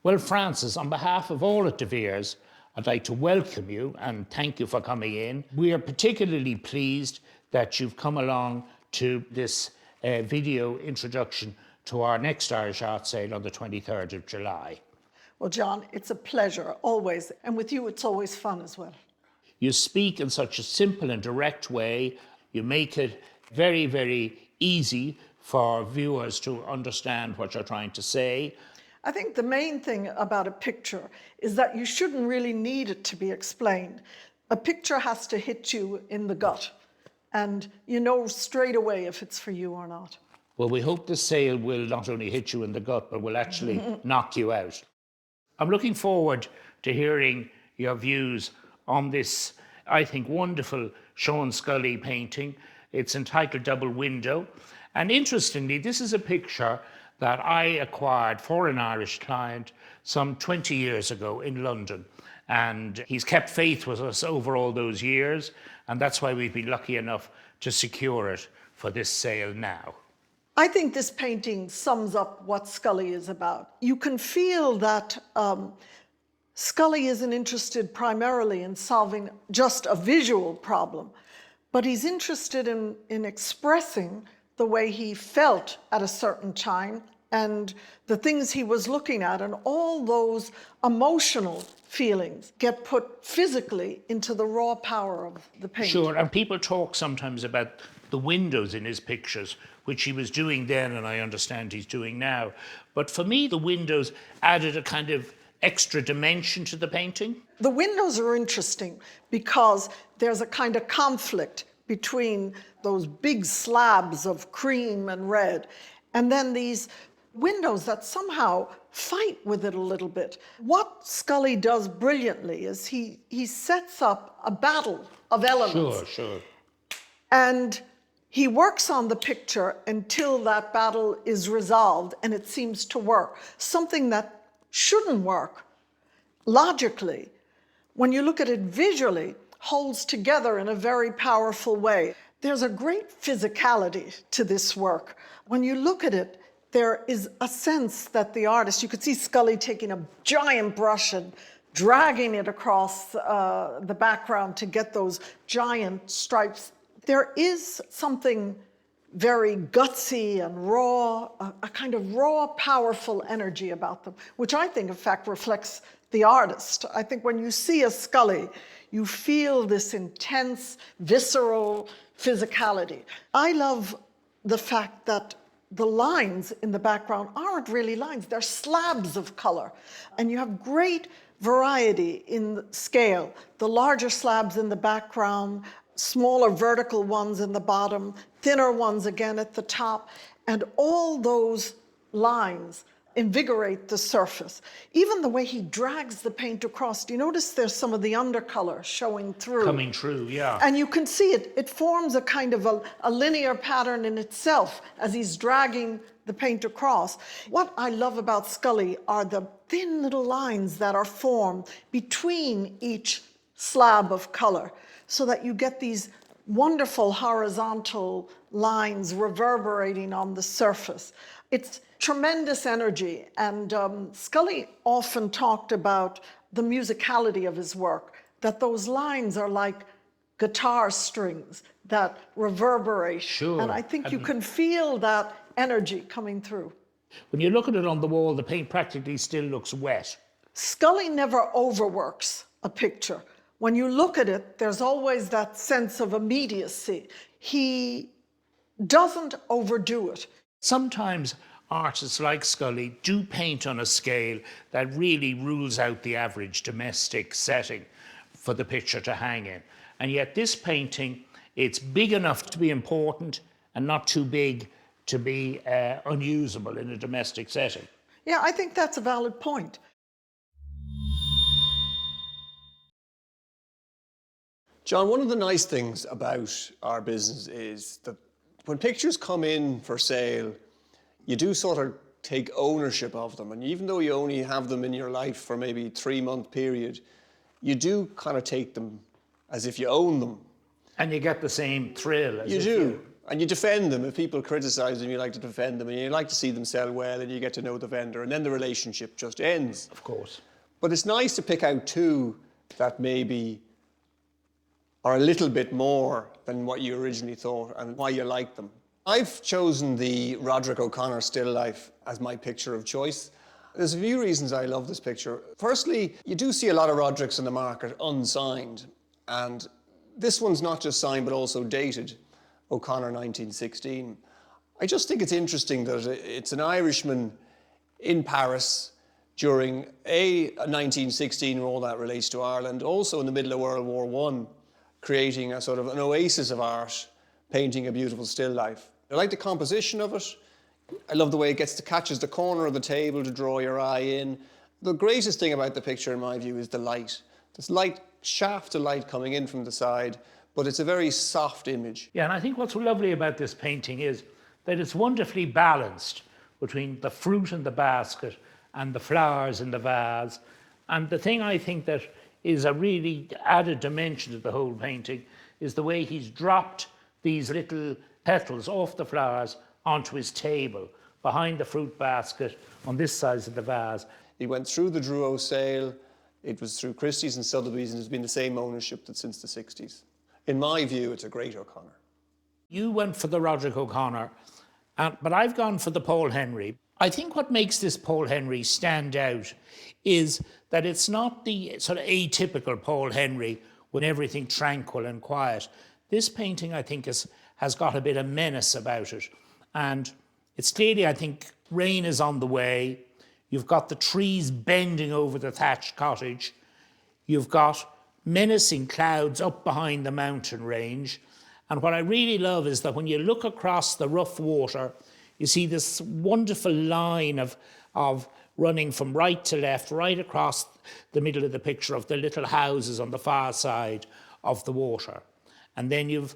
Well, Frances, on behalf of all at deVere's, I'd like to welcome you and thank you for coming in. We are particularly pleased that you've come along to this video introduction to our next Irish art sale on the 23rd of July. Well, John, it's a pleasure, always. And with you, it's always fun as well. You speak in such a simple and direct way. You make it very, very easy for viewers to understand what you're trying to say. I think the main thing about a picture is that you shouldn't really need it to be explained. A picture has to hit you in the gut, and you know straight away if it's for you or not. Well, we hope this sale will not only hit you in the gut, but will actually knock you out. I'm looking forward to hearing your views on this, I think, wonderful Sean Scully painting. It's entitled Double Window. And interestingly, this is a picture that I acquired for an Irish client some 20 years ago in London. And he's kept faith with us over all those years. And that's why we've been lucky enough to secure it for this sale now. I think this painting sums up what Scully is about. You can feel that Scully isn't interested primarily in solving just a visual problem, but he's interested in expressing the way he felt at a certain time and the things he was looking at, and all those emotional feelings get put physically into the raw power of the paint. Sure, and people talk sometimes about the windows in his pictures, which he was doing then and I understand he's doing now. But for me, the windows added a kind of extra dimension to the painting. The windows are interesting because there's a kind of conflict between those big slabs of cream and red and then these windows that somehow fight with it a little bit. What Scully does brilliantly is he sets up a battle of elements. Sure. And he works on the picture until that battle is resolved and it seems to work. Something that shouldn't work logically, when you look at it visually, holds together in a very powerful way. There's a great physicality to this work. When you look at it, there is a sense that the artist, you could see Scully taking a giant brush and dragging it across the background to get those giant stripes. There is something very gutsy and raw, a kind of raw, powerful energy about them, which I think, in fact, reflects the artist. I think when you see a Scully, you feel this intense, visceral physicality. I love the fact that the lines in the background aren't really lines, they're slabs of color. And you have great variety in scale. The larger slabs in the background, smaller vertical ones in the bottom, thinner ones again at the top, and all those lines invigorate the surface. Even the way he drags the paint across, do you notice there's some of the undercolor showing through? Coming through, yeah. And you can see it. It forms a kind of a linear pattern in itself as he's dragging the paint across. What I love about Scully are the thin little lines that are formed between each slab of color, so that you get these wonderful horizontal lines reverberating on the surface. It's tremendous energy, and Scully often talked about the musicality of his work, that those lines are like guitar strings that reverberate. Sure. And I think you can feel that energy coming through. When you look at it on the wall, the paint practically still looks wet. Scully never overworks a picture. When you look at it, there's always that sense of immediacy. He doesn't overdo it. Sometimes artists like Scully do paint on a scale that really rules out the average domestic setting for the picture to hang in. And yet this painting, it's big enough to be important and not too big to be unusable in a domestic setting. Yeah, I think that's a valid point. John, one of the nice things about our business is that when pictures come in for sale, you do sort of take ownership of them. And even though you only have them in your life for maybe a 3-month period, you do kind of take them as if you own them. And you get the same thrill as You if do. And you defend them. If people criticize them, you like to defend them, and you like to see them sell well, and you get to know the vendor, and then the relationship just ends. Of course. But it's nice to pick out two that maybe are a little bit more than what you originally thought and why you like them. I've chosen the Roderick O'Connor still life as my picture of choice. There's a few reasons I love this picture. Firstly, you do see a lot of Rodericks in the market unsigned, and this one's not just signed but also dated. O'Connor 1916. I just think it's interesting that it's an Irishman in Paris during 1916, and all that relates to Ireland, also in the middle of World War I, creating a sort of an oasis of art, painting a beautiful still life. I like the composition of it. I love the way it catches the corner of the table to draw your eye in. The greatest thing about the picture, in my view, is the light. This light, shaft of light coming in from the side, but it's a very soft image. Yeah, and I think what's lovely about this painting is that it's wonderfully balanced between the fruit in the basket and the flowers in the vase. And the thing I think that is a really added dimension to the whole painting is the way he's dropped these little petals off the flowers onto his table, behind the fruit basket, on this side of the vase. He went through the Drouot sale. It was through Christie's and Sotheby's, and it's been the same ownership since the 60s. In my view, it's a great O'Connor. You went for the Roderick O'Connor, but I've gone for the Paul Henry. I think what makes this Paul Henry stand out is that it's not the sort of atypical Paul Henry with everything tranquil and quiet. This painting, I think, has got a bit of menace about it. And it's clearly, I think, rain is on the way. You've got the trees bending over the thatched cottage. You've got menacing clouds up behind the mountain range. And what I really love is that when you look across the rough water, you see this wonderful line of running from right to left, right across the middle of the picture of the little houses on the far side of the water. And then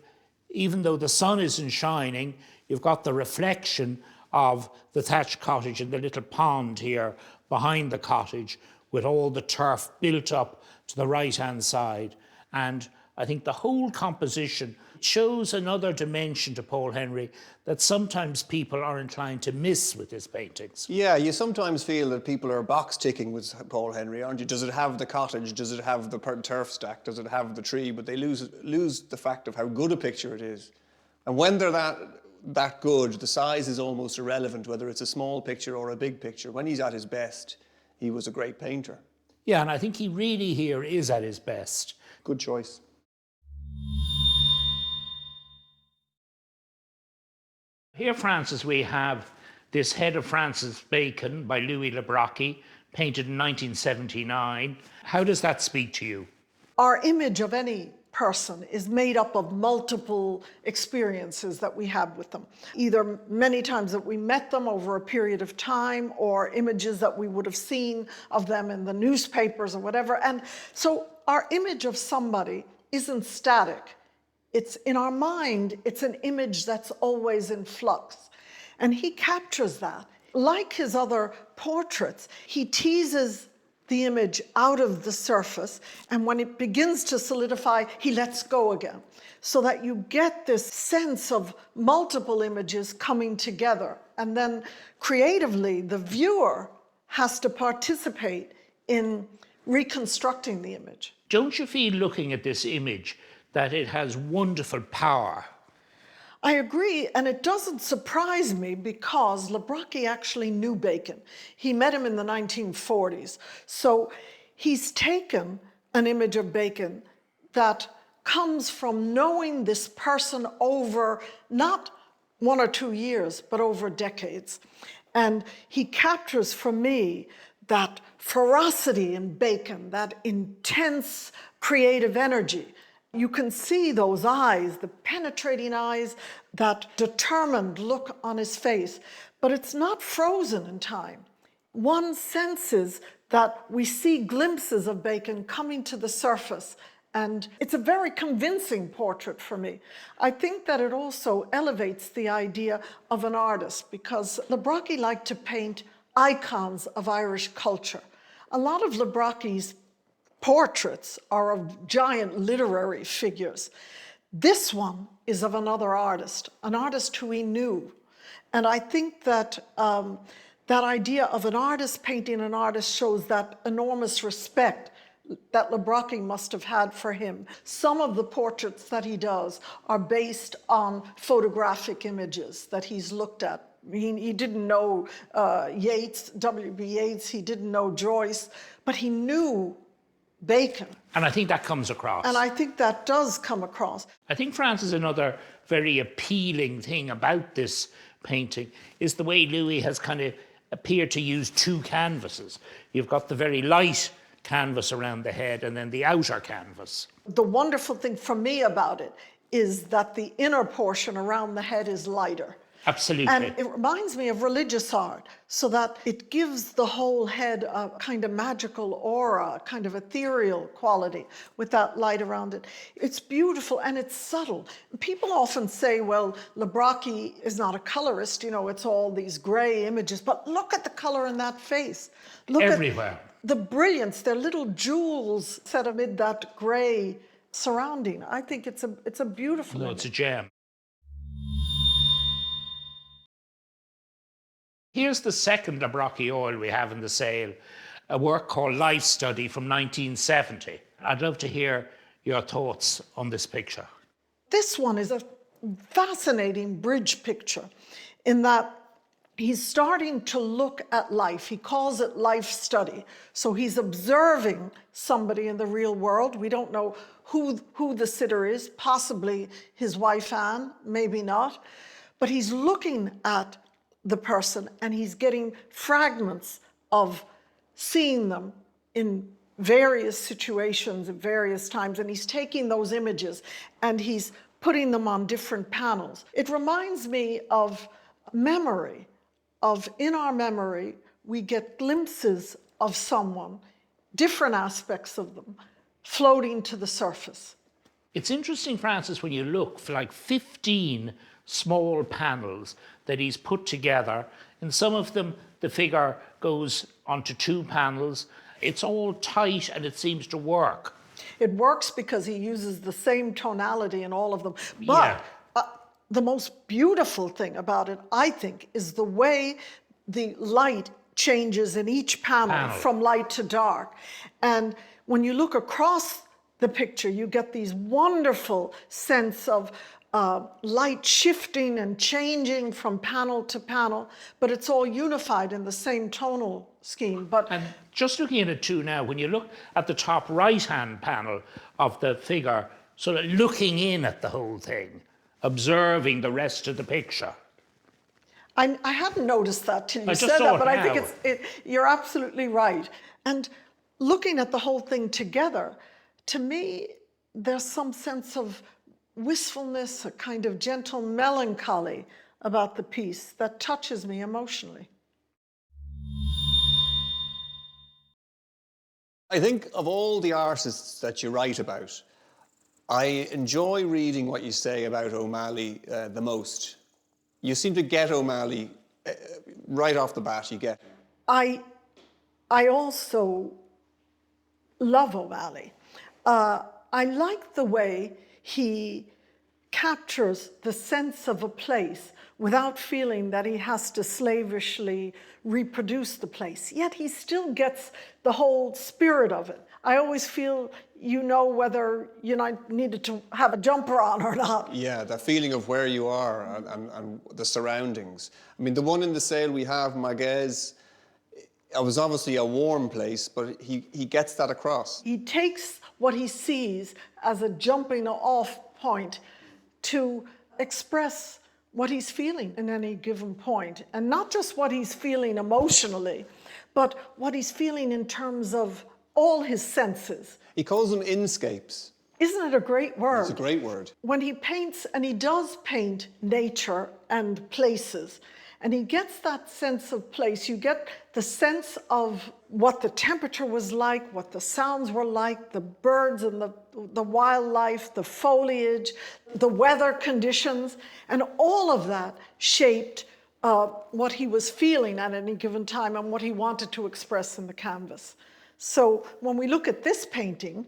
even though the sun isn't shining, you've got the reflection of the thatched cottage and the little pond here behind the cottage with all the turf built up to the right-hand side. And I think the whole composition shows another dimension to Paul Henry that sometimes people are inclined to miss with his paintings. Yeah, you sometimes feel that people are box ticking with Paul Henry, aren't you? Does it have the cottage? Does it have the turf stack? Does it have the tree? But they lose the fact of how good a picture it is. And when they're that good, the size is almost irrelevant, whether it's a small picture or a big picture. When he's at his best, he was a great painter. Yeah, and I think he really here is at his best. Good choice. Here, Francis, we have this Head of Francis Bacon by Louis Le Brocquy, painted in 1979. How does that speak to you? Our image of any person is made up of multiple experiences that we have with them. Either many times that we met them over a period of time, or images that we would have seen of them in the newspapers or whatever. And so our image of somebody isn't static. It's in our mind, it's an image that's always in flux. And he captures that. Like his other portraits, he teases the image out of the surface, and when it begins to solidify, he lets go again, so that you get this sense of multiple images coming together. And then creatively, the viewer has to participate in reconstructing the image. Don't you feel, looking at this image, that it has wonderful power? I agree, and it doesn't surprise me because Le Brocquy actually knew Bacon. He met him in the 1940s. So he's taken an image of Bacon that comes from knowing this person over not 1 or 2 years, but over decades. And he captures for me that ferocity in Bacon, that intense creative energy. You can see those eyes, the penetrating eyes, that determined look on his face, but it's not frozen in time. One senses that we see glimpses of Bacon coming to the surface, and it's a very convincing portrait for me. I think that it also elevates the idea of an artist, because Le Brocquy liked to paint icons of Irish culture. A lot of Le Brocquy's portraits are of giant literary figures. This one is of another artist, an artist who he knew. And I think that that idea of an artist painting an artist shows that enormous respect that Brocquy must have had for him. Some of the portraits that he does are based on photographic images that he's looked at. He didn't know Yeats, W.B. Yeats, he didn't know Joyce, but he knew Bacon. And I think that comes across. And I think that does come across. I think, Frances, another very appealing thing about this painting is the way Louis has kind of appeared to use two canvases. You've got the very light canvas around the head and then the outer canvas. The wonderful thing for me about it is that the inner portion around the head is lighter. Absolutely. And it reminds me of religious art, so that it gives the whole head a kind of magical aura, a kind of ethereal quality with that light around it. It's beautiful and it's subtle. People often say, well, Brocquy is not a colorist, you know, it's all these gray images, but look at the color in that face. Look everywhere. At the brilliance, they're little jewels set amid that gray surrounding. I think it's a beautiful image. It's a gem. Here's the second Brocquy oil we have in the sale, a work called Life Study from 1970. I'd love to hear your thoughts on this picture. This one is a fascinating bridge picture in that he's starting to look at life. He calls it life study. So he's observing somebody in the real world. We don't know who the sitter is, possibly his wife Anne, maybe not. But he's looking at the person and he's getting fragments of seeing them in various situations at various times, and he's taking those images and he's putting them on different panels. It reminds me of memory, of in our memory we get glimpses of someone, different aspects of them floating to the surface. It's interesting, Frances, when you look for like 15 small panels that he's put together. In some of them, the figure goes onto 2 panels. It's all tight and it seems to work. It works because he uses the same tonality in all of them. But the most beautiful thing about it, I think, is the way the light changes in each panel from light to dark. And when you look across the picture, you get these wonderful sense of light shifting and changing from panel to panel, but it's all unified in the same tonal scheme. And just looking at it too now, when you look at the top right-hand panel of the figure, sort of looking in at the whole thing, observing the rest of the picture. I hadn't noticed that till you I said that, but now. I think you're absolutely right. And looking at the whole thing together, to me, there's some sense of wistfulness, a kind of gentle melancholy about the piece that touches me emotionally. I think of all the artists that you write about, I enjoy reading what you say about O'Malley the most. You seem to get O'Malley right off the bat, you get. I also love O'Malley. I like the way he captures the sense of a place without feeling that he has to slavishly reproduce the place. Yet he still gets the whole spirit of it. I always feel you know whether you needed to have a jumper on or not. Yeah, that feeling of where you are and the surroundings. I mean, the one in the sale we have, Maguez, it was obviously a warm place, but he gets that across. He takes what he sees as a jumping off point to express what he's feeling in any given point. And not just what he's feeling emotionally, but what he's feeling in terms of all his senses. He calls them inscapes. Isn't it a great word? It's a great word. When he paints, and he does paint nature and places, and he gets that sense of place. You get the sense of what the temperature was like, what the sounds were like, the birds and the wildlife, the foliage, the weather conditions, and all of that shaped what he was feeling at any given time and what he wanted to express in the canvas. So when we look at this painting,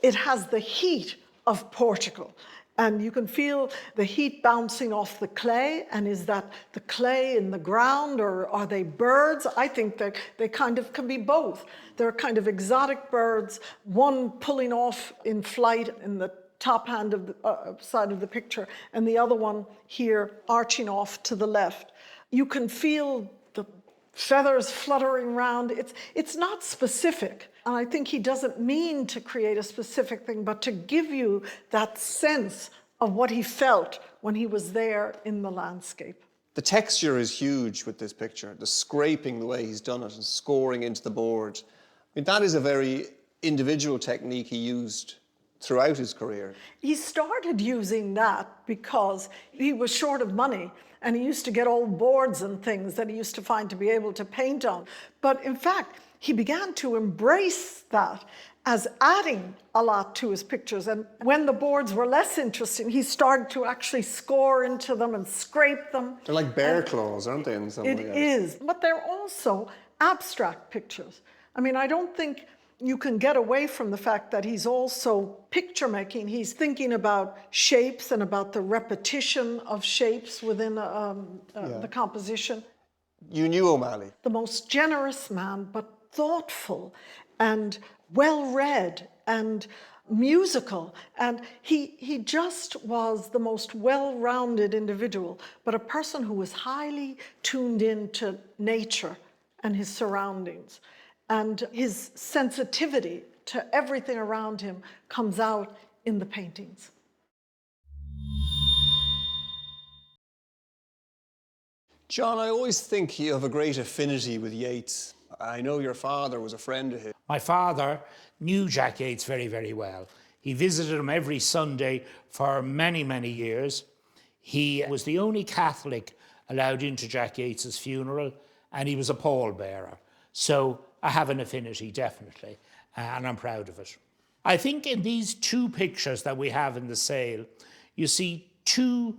it has the heat of Portugal. And you can feel the heat bouncing off the clay. And is that the clay in the ground, or are they birds? I think that they kind of can be both. They're kind of exotic birds, one pulling off in flight in the top hand of the side of the picture, and the other one here arching off to the left. You can feel the feathers fluttering around. It's not specific. And I think he doesn't mean to create a specific thing, but to give you that sense of what he felt when he was there in the landscape. The texture is huge with this picture, the scraping, the way he's done it, and scoring into the board. I mean, that is a very individual technique he used throughout his career. He started using that because he was short of money, and he used to get old boards and things that he used to find to be able to paint on. But in fact, he began to embrace that as adding a lot to his pictures. And when the boards were less interesting, he started to actually score into them and scrape them. They're like bear claws, aren't they, in some way? It is, but they're also abstract pictures. I mean, I don't think you can get away from the fact that he's also picture making. He's thinking about shapes and about the repetition of shapes within the composition. You knew O'Malley. The most generous man, but thoughtful and well-read and musical. And he just was the most well-rounded individual, but a person who was highly tuned into nature and his surroundings. And his sensitivity to everything around him comes out in the paintings. John, I always think you have a great affinity with Yeats. I know your father was a friend of his. My father knew Jack Yeats very, very well. He visited him every Sunday for many, many years. He was the only Catholic allowed into Jack Yeats's funeral, and he was a pallbearer. So I have an affinity, definitely, and I'm proud of it. I think in these two pictures that we have in the sale, you see two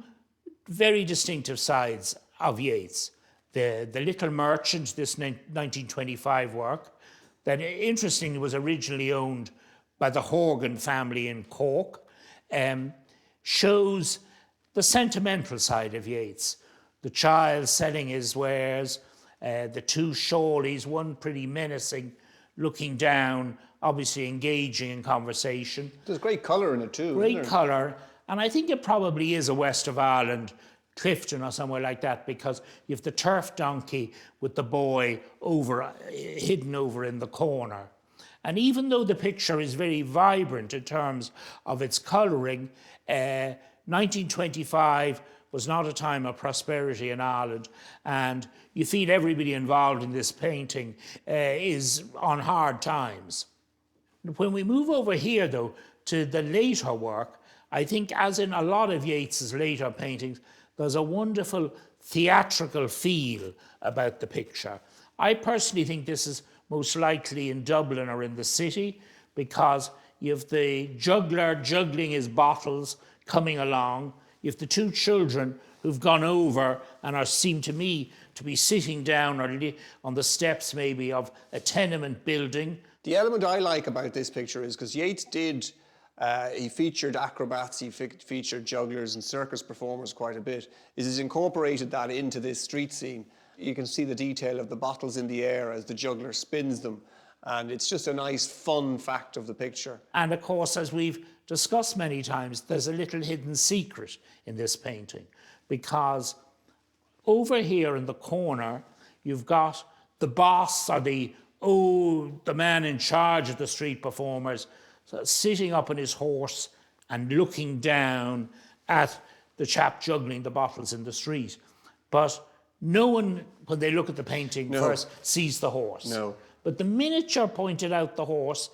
very distinctive sides of Yeats. The Little Merchant, this 1925 work, that interestingly was originally owned by the Horgan family in Cork, shows the sentimental side of Yeats. The child selling his wares, the two Shawleys, one pretty menacing, looking down, obviously engaging in conversation. There's great colour in it too. Great colour, and I think it probably is a West of Ireland, Clifton or somewhere like that, because you have the turf donkey with the boy hidden over in the corner. And even though the picture is very vibrant in terms of its colouring, 1925 was not a time of prosperity in Ireland, and you feel everybody involved in this painting is on hard times. When we move over here, though, to the later work, I think, as in a lot of Yeats's later paintings, there's a wonderful theatrical feel about the picture. I personally think this is most likely in Dublin or in the city, because you have the juggler juggling his bottles coming along. You have the two children who've gone over and seem to me to be sitting down or on the steps maybe of a tenement building. The element I like about this picture is because Yeats did, he featured acrobats, he featured jugglers and circus performers quite a bit, is he's incorporated that into this street scene. You can see the detail of the bottles in the air as the juggler spins them. And it's just a nice, fun fact of the picture. And of course, as we've discussed many times, there's a little hidden secret in this painting, because over here in the corner, you've got the boss or the man in charge of the street performers sitting up on his horse and looking down at the chap juggling the bottles in the street. But no one, when they look at the painting first, sees the horse. No. But the minute you're pointed out the horse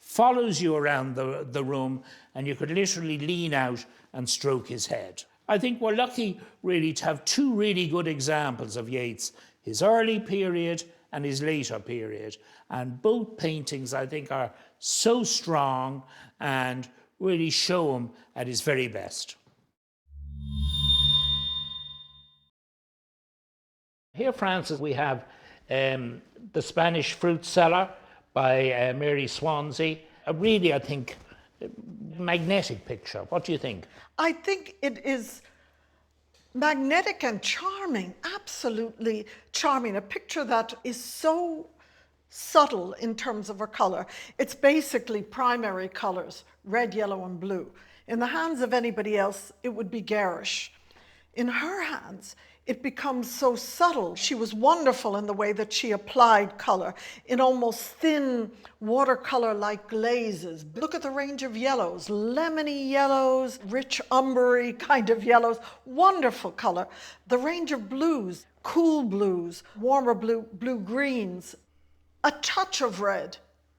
follows you around the room, and you could literally lean out and stroke his head. I think we're lucky really to have two really good examples of Yeats, his early period and his later period. And both paintings, I think, are so strong and really show him at his very best. Here, Frances, we have The Spanish Fruit Cellar by Mary Swanzy. Really, I think, magnetic picture. What do you think? I think it is magnetic and charming, absolutely charming. A picture that is so subtle in terms of her color. It's basically primary colors, red, yellow, and blue. In the hands of anybody else, it would be garish. In her hands, it becomes so subtle. She was wonderful in the way that she applied color in almost thin watercolor-like glazes. Look at the range of yellows, lemony yellows, rich umbery kind of yellows, wonderful color. The range of blues, cool blues, warmer blue-greens, a touch of red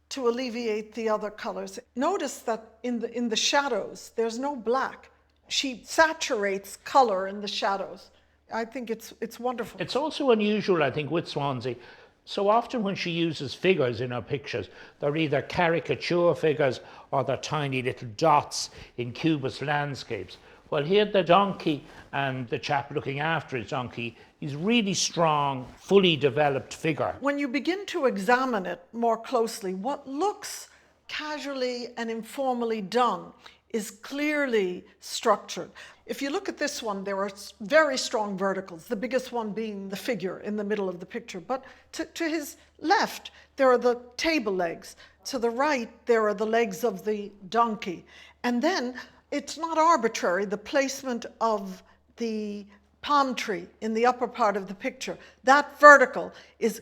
to alleviate the other colors. Notice that in the shadows, there's no black. She saturates color in the shadows. I think it's wonderful. It's also unusual, I think, with Swanzy. So often when she uses figures in her pictures, they're either caricature figures or they're tiny little dots in cubist landscapes. Well, here the donkey and the chap looking after his donkey is really strong, fully developed figure. When you begin to examine it more closely, what looks casually and informally done is clearly structured. If you look at this one, there are very strong verticals, the biggest one being the figure in the middle of the picture. But to his left, there are the table legs. To the right, there are the legs of the donkey. And then it's not arbitrary, the placement of the palm tree in the upper part of the picture. That vertical is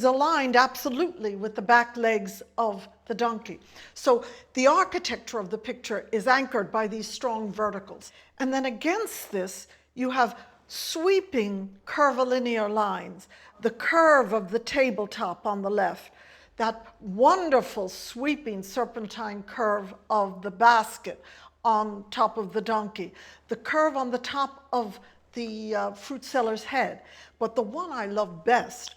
aligned absolutely with the back legs of the donkey. So the architecture of the picture is anchored by these strong verticals. And then against this, you have sweeping curvilinear lines. The curve of the tabletop on the left, that wonderful sweeping serpentine curve of the basket on top of the donkey, the curve on the top of the fruit seller's head. But the one I love best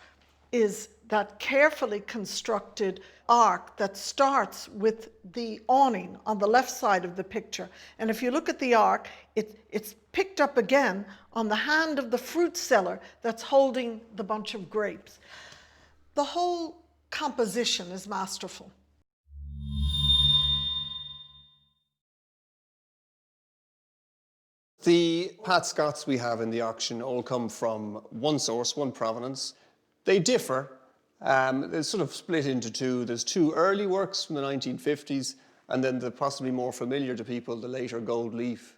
is that carefully constructed arc that starts with the awning on the left side of the picture. And if you look at the arc, it's picked up again on the hand of the fruit seller that's holding the bunch of grapes. The whole composition is masterful. The Pat Scotts we have in the auction all come from one source, one provenance. They differ. They're sort of split into two. There's two early works from the 1950s, and then the possibly more familiar to people, the later Gold Leaf.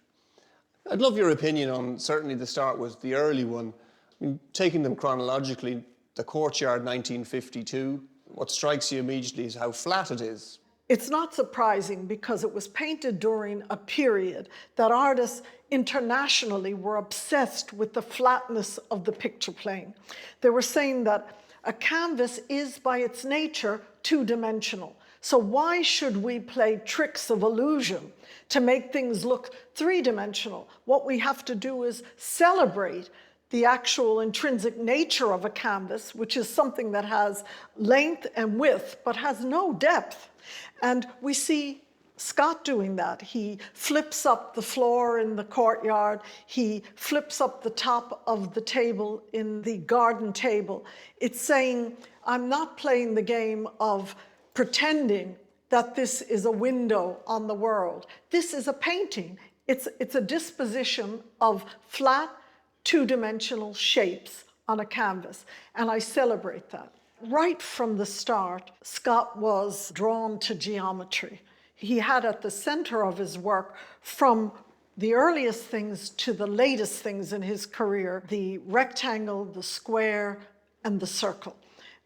I'd love your opinion on certainly to start with the early one. I mean, taking them chronologically, the Courtyard 1952. What strikes you immediately is how flat it is. It's not surprising because it was painted during a period that artists internationally were obsessed with the flatness of the picture plane. They were saying that a canvas is by its nature two-dimensional. So why should we play tricks of illusion to make things look three-dimensional? What we have to do is celebrate the actual intrinsic nature of a canvas, which is something that has length and width, but has no depth. And we see Scott doing that. He flips up the floor in the courtyard. He flips up the top of the table in the garden table. It's saying, I'm not playing the game of pretending that this is a window on the world. This is a painting. It's a disposition of flat, two-dimensional shapes on a canvas. And I celebrate that. Right from the start, Scott was drawn to geometry. He had at the center of his work, from the earliest things to the latest things in his career, the rectangle, the square, and the circle.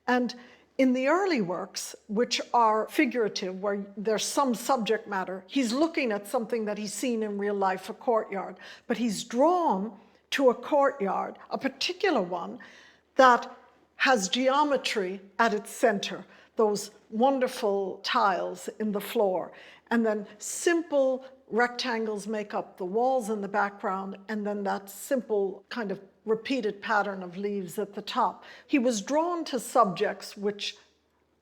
And in the early works, which are figurative, where there's some subject matter, he's looking at something that he's seen in real life, a courtyard, but he's drawn to a courtyard, a particular one, that has geometry at its center, those wonderful tiles in the floor. And then simple rectangles make up the walls in the background, and then that simple kind of repeated pattern of leaves at the top. He was drawn to subjects which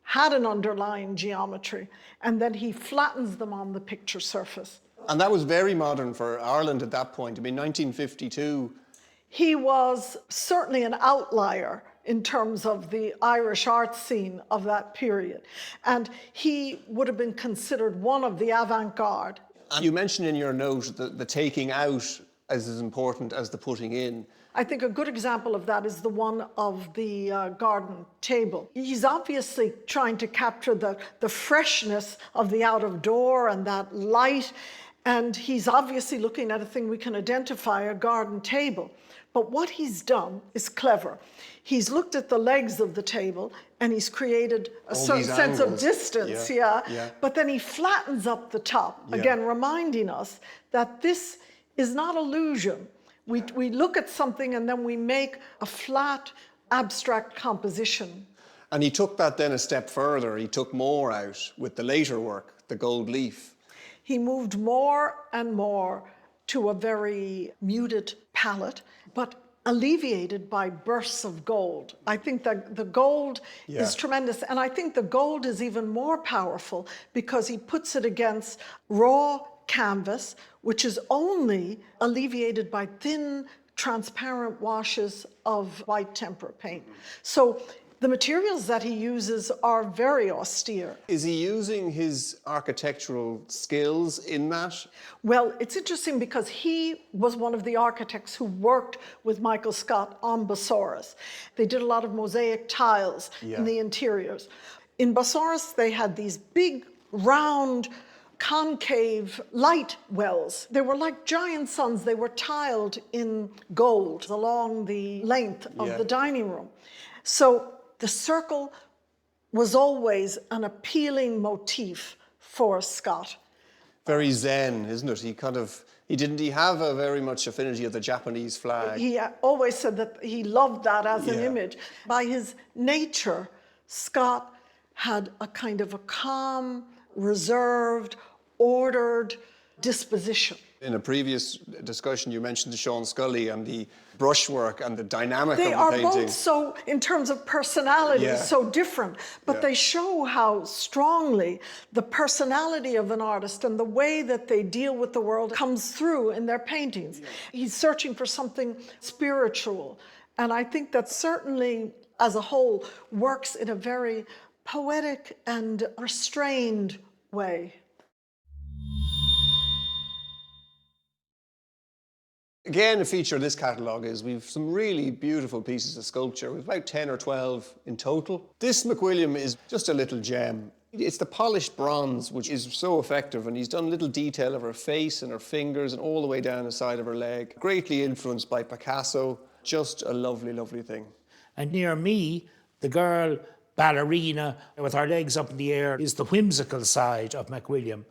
had an underlying geometry, and then he flattens them on the picture surface. And that was very modern for Ireland at that point. I mean, 1952. He was certainly an outlier in terms of the Irish art scene of that period. And he would have been considered one of the avant-garde. And you mentioned in your note that the taking out is as important as the putting in. I think a good example of that is the one of the garden table. He's obviously trying to capture the freshness of the out of door and that light. And he's obviously looking at a thing we can identify, a garden table. But what he's done is clever. He's looked at the legs of the table and he's created a certain sense of distance, But then he flattens up the top, again, reminding us that this is not illusion. We look at something and then we make a flat, abstract composition. And he took that then a step further. He took more out with the later work, the gold leaf. He moved more and more to a very muted palette, but alleviated by bursts of gold. I think that the gold is tremendous. And I think the gold is even more powerful because he puts it against raw canvas, which is only alleviated by thin, transparent washes of white tempera paint. So the materials that he uses are very austere. Is he using his architectural skills in that? Well, it's interesting because he was one of the architects who worked with Michael Scott on Bosauros. They did a lot of mosaic tiles in the interiors. In Bosauros, they had these big, round, concave light wells. They were like giant suns. They were tiled in gold along the length of the dining room. So the circle was always an appealing motif for Scott. Very Zen, isn't it? He have a very much affinity of the Japanese flag. He always said that he loved that as an image. By his nature, Scott had a kind of a calm, reserved, ordered disposition. In a previous discussion, you mentioned Sean Scully and the brushwork and the dynamic They of are the painting. both so, in terms of personality, so different, but they show how strongly the personality of an artist and the way that they deal with the world comes through in their paintings. He's searching for something spiritual, and I think that certainly, as a whole, works in a very poetic and restrained way. Again, a feature of this catalogue is we've some really beautiful pieces of sculpture. We've about 10 or 12 in total. This McWilliam is just a little gem. It's the polished bronze, which is so effective, and he's done little detail of her face and her fingers and all the way down the side of her leg. Greatly influenced by Picasso. Just a lovely, lovely thing. And near me, the girl ballerina with her legs up in the air is the whimsical side of McWilliam.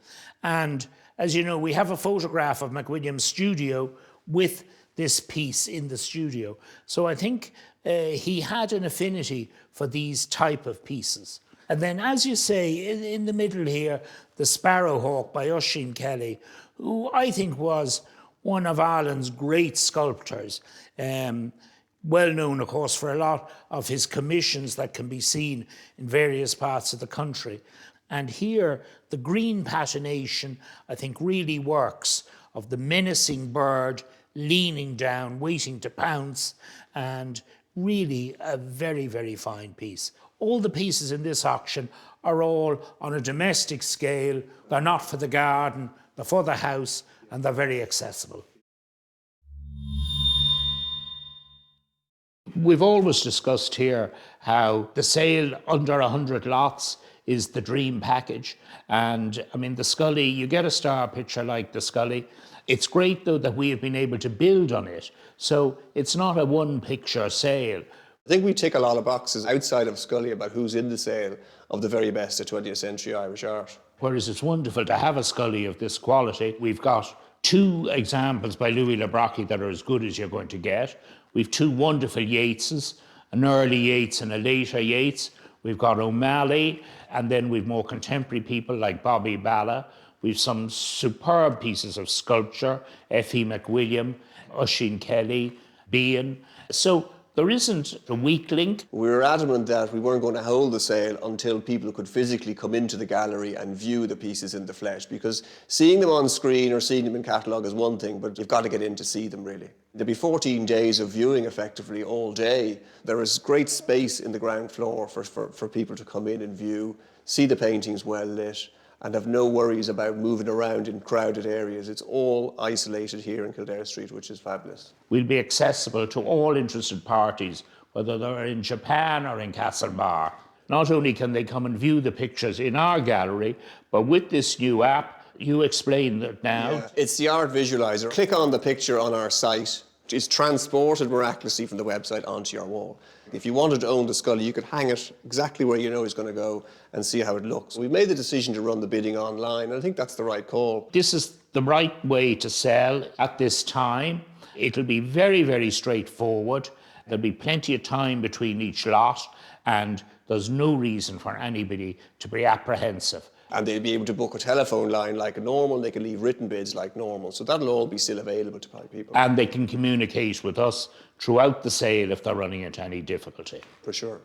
And as you know, we have a photograph of McWilliam's studio with this piece in the studio. So I think he had an affinity for these type of pieces. And then, as you say, in the middle here, the Sparrowhawk by Oisin Kelly, who I think was one of Ireland's great sculptors, well known, of course, for a lot of his commissions that can be seen in various parts of the country. And here, the green patination, I think, really works, of the menacing bird leaning down, waiting to pounce, and really a very, very fine piece. All the pieces in this auction are all on a domestic scale. They're not for the garden, they're for the house, and they're very accessible. We've always discussed here how the sale under 100 lots is the dream package. And I mean, the Scully, you get a star picture like the Scully. It's great, though, that we have been able to build on it. So it's not a one-picture sale. I think we tick a lot of boxes outside of Scully about who's in the sale of the very best of 20th century Irish art. Whereas it's wonderful to have a Scully of this quality. We've got 2 examples by Louis Le Brocquy that are as good as you're going to get. We've 2 wonderful Yeatses, an early Yeats and a later Yeats. We've got O'Malley, and then we've more contemporary people like Bobby Balla. We've some superb pieces of sculpture, F.E. McWilliam, Oisin Kelly, Bean. So there isn't a weak link. We were adamant that we weren't going to hold the sale until people could physically come into the gallery and view the pieces in the flesh, because seeing them on screen or seeing them in catalogue is one thing, but you've got to get in to see them, really. There'll be 14 days of viewing effectively all day. There is great space in the ground floor for people to come in and view, see the paintings well lit, and have no worries about moving around in crowded areas. It's all isolated here in Kildare Street, which is fabulous. We'll be accessible to all interested parties, whether they're in Japan or in Castlebar. Not only can they come and view the pictures in our gallery, but with this new app, you explain that now. Yeah. It's the art visualizer. Click on the picture on our site. It's transported miraculously from the website onto your wall. If you wanted to own the Scully, you could hang it exactly where you know it's going to go and see how it looks. We made the decision to run the bidding online, and I think that's the right call. This is the right way to sell at this time. It'll be very, very straightforward. There'll be plenty of time between each lot, and there's no reason for anybody to be apprehensive. And they'll be able to book a telephone line like normal, they can leave written bids like normal. So that'll all be still available to people. And they can communicate with us throughout the sale if they're running into any difficulty. For sure.